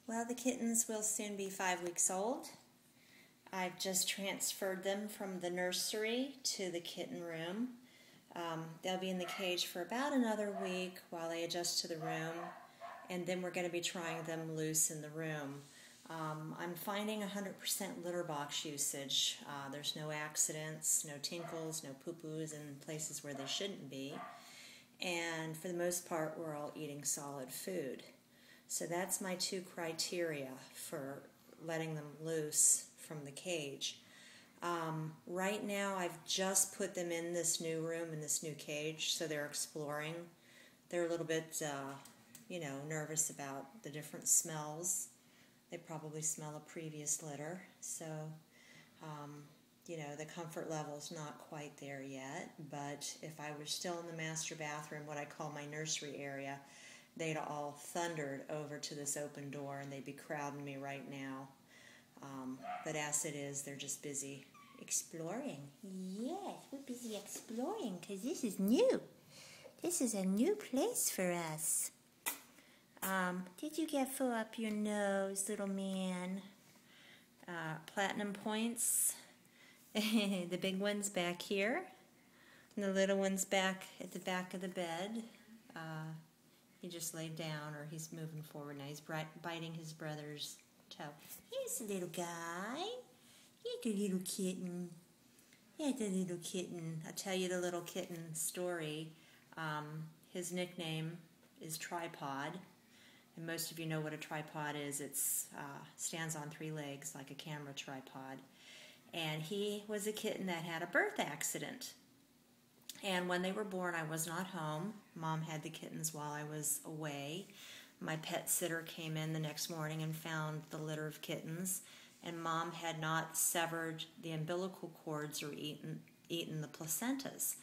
Well, the kittens will soon be 5 weeks old. I've just transferred them from the nursery to the kitten room. They'll be in the cage for about another week while they adjust to the room, and then we're going to be trying them loose in the room. I'm finding 100% litter box usage. There's no accidents, no tinkles, no poo-poos in places where they shouldn't be. And for the most part, we're all eating solid food. So that's my 2 criteria for letting them loose from the cage. Right now, I've just put them in this new room, in this new cage, so they're exploring. They're a little bit, nervous about the different smells. They probably smell a previous litter, so, the comfort level's not quite there yet, but if I were still in the master bathroom, what I call my nursery area, they'd all thundered over to this open door and they'd be crowding me right now. But as it is, they're just busy exploring. Yes, we're busy exploring because this is new. This is a new place for us. Did you get full up your nose, little man? Platinum points. The big one's back here. And the little one's back at the back of the bed. He just laid down, or he's moving forward now. He's biting his brother's toe. Here's the little guy. Here's the little kitten. Here's the little kitten. I'll tell you the little kitten story. His nickname is Tripod. And most of you know what a tripod is. It stands on 3 legs like a camera tripod. And he was a kitten that had a birth accident. And when they were born, I was not home. Mom had the kittens while I was away. My pet sitter came in the next morning and found the litter of kittens. And Mom had not severed the umbilical cords or eaten the placentas.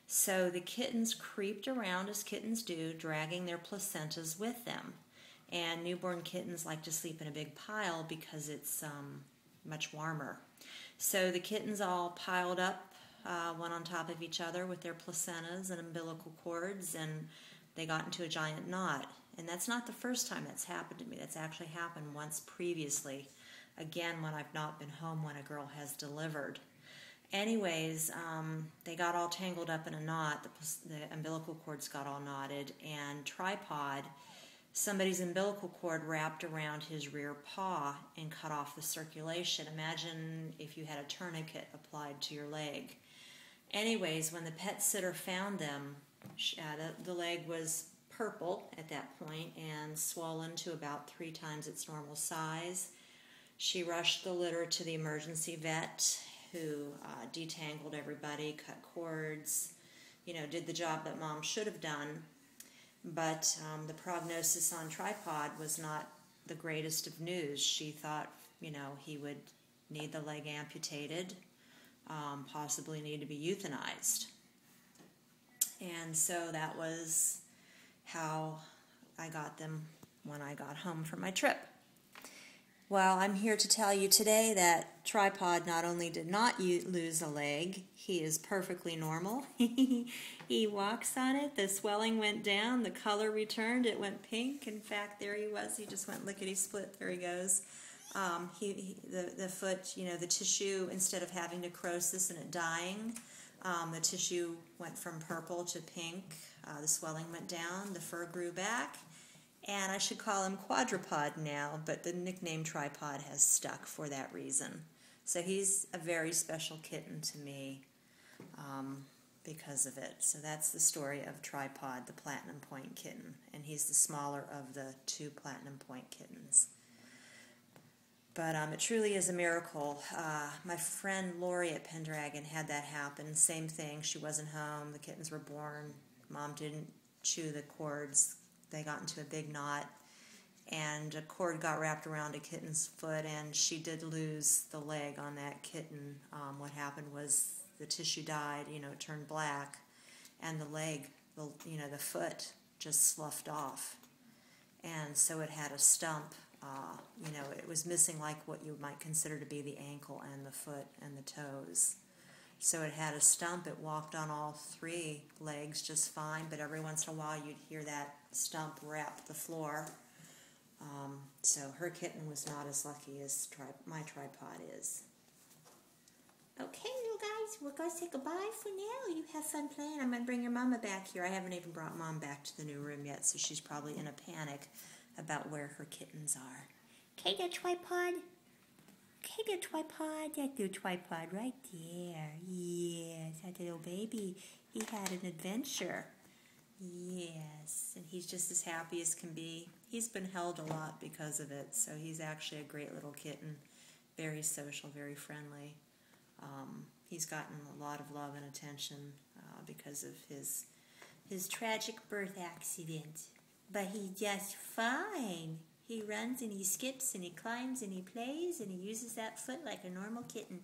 So the kittens creeped around as kittens do, dragging their placentas with them. And newborn kittens like to sleep in a big pile because it's much warmer. So the kittens all piled up, one on top of each other with their placentas and umbilical cords, and they got into a giant knot. And that's not the first time that's happened to me. That's actually happened once previously, again when I've not been home when a girl has delivered. Anyways, they got all tangled up in a knot. The umbilical cords got all knotted, and Tripod, somebody's umbilical cord wrapped around his rear paw and cut off the circulation. Imagine if you had a tourniquet applied to your leg. Anyways, when the pet sitter found them, the leg was purple at that point and swollen to about 3 times its normal size. She rushed the litter to the emergency vet, who detangled everybody, cut cords, did the job that Mom should have done. But the prognosis on Tripod was not the greatest of news. She thought, he would need the leg amputated, possibly need to be euthanized. And so that was how I got them when I got home from my trip. Well, I'm here to tell you today that Tripod not only did not lose a leg, he is perfectly normal. He walks on it, the swelling went down, the color returned, it went pink. In fact, there he was, he just went lickety-split, there he goes. The foot, the tissue, instead of having necrosis and it dying, the tissue went from purple to pink, the swelling went down, the fur grew back. And I should call him Quadrupod now, but the nickname Tripod has stuck for that reason. So he's a very special kitten to me because of it. So that's the story of Tripod, the Platinum Point kitten. And he's the smaller of the 2 Platinum Point kittens. But it truly is a miracle. My friend Lori at Pendragon had that happen. Same thing. She wasn't home. The kittens were born. Mom didn't chew the cords. They got into a big knot, and a cord got wrapped around a kitten's foot, and she did lose the leg on that kitten. What happened was the tissue died, it turned black, and the leg, the foot just sloughed off. And so it had a stump, it was missing like what you might consider to be the ankle and the foot and the toes. So it had a stump. It walked on all 3 legs just fine, but every once in a while you'd hear that stump rap the floor. So her kitten was not as lucky as my tripod is. Okay, little guys, we're going to say goodbye for now. You have fun playing. I'm going to bring your mama back here. I haven't even brought Mom back to the new room yet, so she's probably in a panic about where her kittens are. Okay, the tripod. Okay, the tripod. That little tripod right there. Yes, that little baby. He had an adventure. Yes, and he's just as happy as can be. He's been held a lot because of it, so he's actually a great little kitten. Very social, very friendly. He's gotten a lot of love and attention because of his tragic birth accident. But he's just fine. He runs and he skips and he climbs and he plays and he uses that foot like a normal kitten.